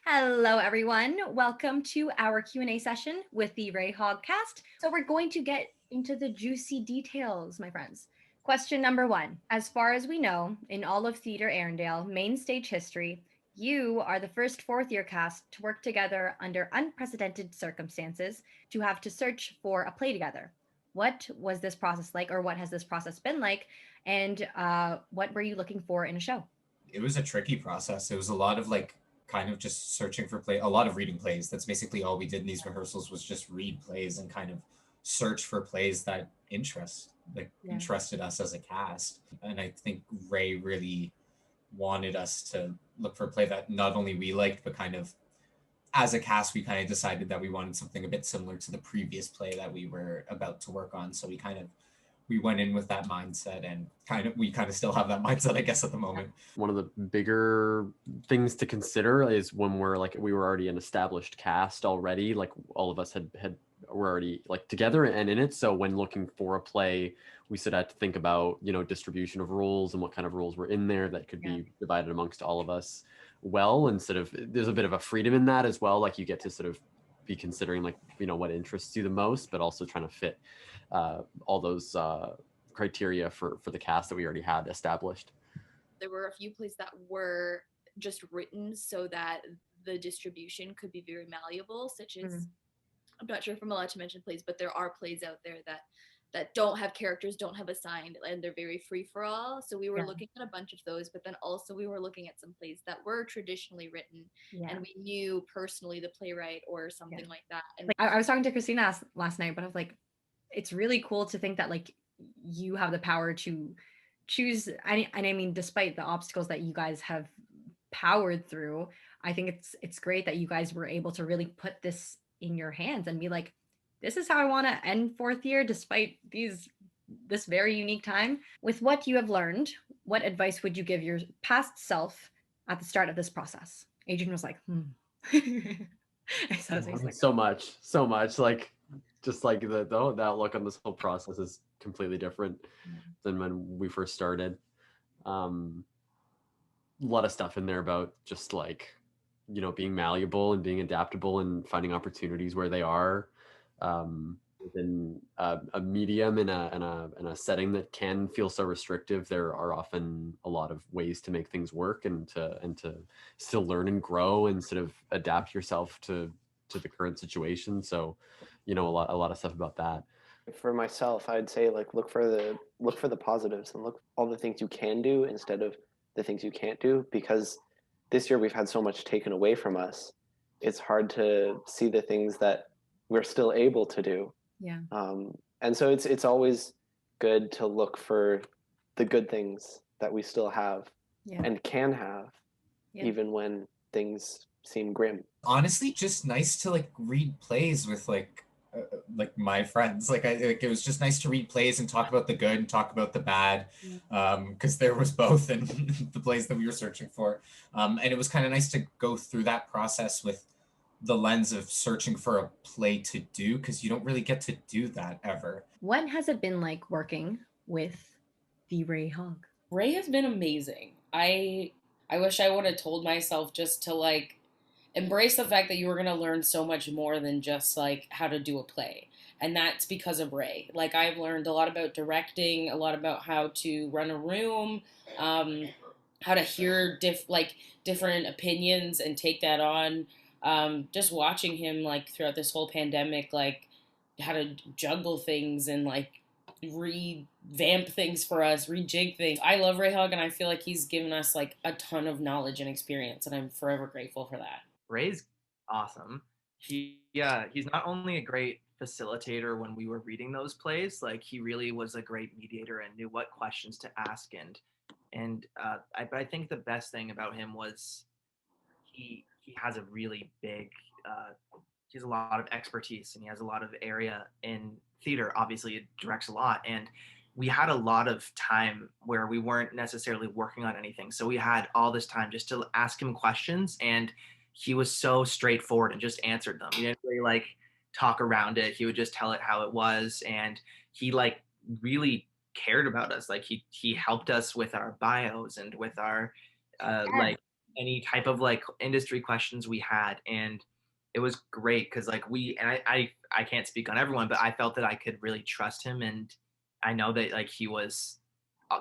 Hello, everyone. Welcome to our Q&A session with the Ray Hogg cast. So we're going to get into the juicy details, my friends. Question number one. As far as we know, in all of Theatre Arendelle main stage history, you are the first fourth-year cast to work together under unprecedented circumstances to have to search for a play together. What was this process like, or what has this process been like, and what were you looking for in a show? It was a tricky process. It was a lot of kind of just searching for a lot of reading plays. That's basically all we did in these rehearsals was just read plays and kind of search for plays that interested us as a cast. And I think Ray really wanted us to look for a play that not only we liked, but kind of as a cast, we kind of decided that we wanted something a bit similar to the previous play that we were about to work on. So we went in with that mindset, and we kind of still have that mindset, I guess, at the moment. One of the bigger things to consider is when we were already an established cast already, like all of us were already like together and in it. So when looking for a play, we sort of had to think about, distribution of roles and what kind of roles were in there that could be divided amongst all of us well. And sort of there's a bit of a freedom in that as well. Like you get to sort of be considering what interests you the most, but also trying to fit all those criteria for the cast that we already had established. There were a few plays that were just written so that the distribution could be very malleable, such as, I'm not sure if I'm allowed to mention plays, but there are plays out there that don't have characters, don't have assigned, and they're very free for all. So we were looking at a bunch of those, but then also we were looking at some plays that were traditionally written, and we knew personally the playwright or something like that. And I was talking to Christina last night, but I was like, it's really cool to think that you have the power to choose. And I mean, despite the obstacles that you guys have powered through, I think it's great that you guys were able to really put this in your hands and be like, this is how I want to end fourth year, despite this very unique time. With what you have learned, what advice would you give your past self at the start of this process? Adrian was like, So much like just like the outlook on this whole process is completely different than when we first started. A lot of stuff in there about just being malleable and being adaptable and finding opportunities where they are within a medium in a setting that can feel so restrictive. There are often a lot of ways to make things work and to still learn and grow and sort of adapt yourself to the current situation. So, a lot of stuff about that. For myself, I'd say look for the positives and look all the things you can do instead of the things you can't do, because this year we've had so much taken away from us. It's hard to see the things that we're still able to do. And so it's always good to look for the good things that we still have and can have, even when things seem grim. Honestly, just nice to read plays with my friends. It was just nice to read plays and talk about the good and talk about the bad, because there was both in the plays that we were searching for, and it was kind of nice to go through that process with the lens of searching for a play to do, because you don't really get to do that ever. What has it been like working with the Ray Hogg? Ray has been amazing. I wish I would have told myself just to embrace the fact that you were going to learn so much more than just how to do a play. And that's because of Ray. I've learned a lot about directing, a lot about how to run a room, how to hear different opinions and take that on. Just watching him throughout this whole pandemic, how to juggle things and revamp things for us, rejig things. I love Ray Hogg, and I feel like he's given us a ton of knowledge and experience, and I'm forever grateful for that. Ray's awesome. He's not only a great facilitator when we were reading those plays, he really was a great mediator and knew what questions to ask. I think the best thing about him was he has a really big, he has a lot of expertise, and he has a lot of area in theater. Obviously, it directs a lot, and we had a lot of time where we weren't necessarily working on anything. So we had all this time just to ask him questions, and he was so straightforward and just answered them. He didn't really talk around it. He would just tell it how it was, and he really cared about us. He helped us with our bios and with our any type of like industry questions we had. And it was great because like I can't speak on everyone, but I felt that I could really trust him, and I know that like he was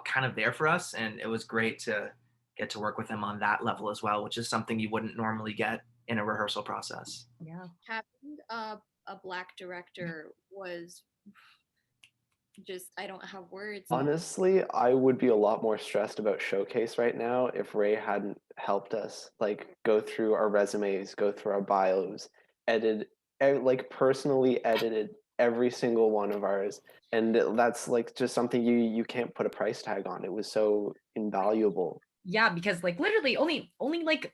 kind of there for us, and it was great to get to work with him on that level as well, which is something you wouldn't normally get in a rehearsal process. Yeah. Having a black director was just, I don't have words. Honestly, I would be a lot more stressed about Showcase right now if Ray hadn't helped us like go through our resumes, go through our bios, edit, like personally edited every single one of ours. And that's like just something you can't put a price tag on. It was so invaluable. Yeah, because like literally only like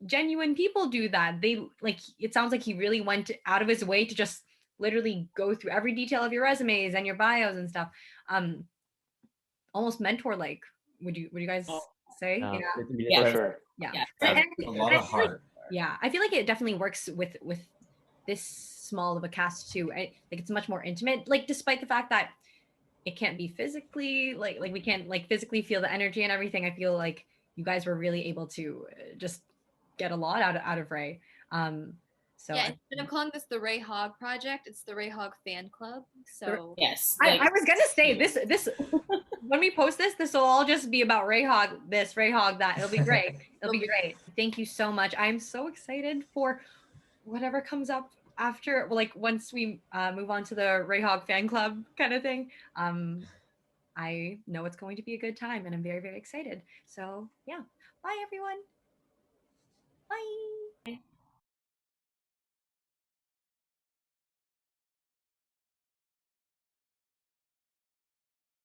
genuine people do that. They like, it sounds like he really went out of his way to just literally go through every detail of your resumes and your bios and stuff. Almost mentor like, would you guys say? Yeah. Yeah. I mean, Yeah. For it's- sure. Yeah. Yeah. And A lot of I feel like- heart. yeah, I feel like it definitely works with this small of a cast too. Like it's much more intimate, like despite the fact that it can't be physically like we can't like physically feel the energy and everything. I feel like you guys were really able to just get a lot out of Ray. So Yeah, instead of calling this the Ray Hogg project, it's the Ray Hogg fan club. So Yes. I Like, was gonna say this when we post this will all just be about Ray Hogg this, Ray Hogg that. It'll be great. It'll be great. Thank you so much. I'm so excited for whatever comes up after, like once we move on to the Ray Hogg fan club kind of thing. I know it's going to be a good time, and I'm very, very excited. So yeah, bye everyone. Bye.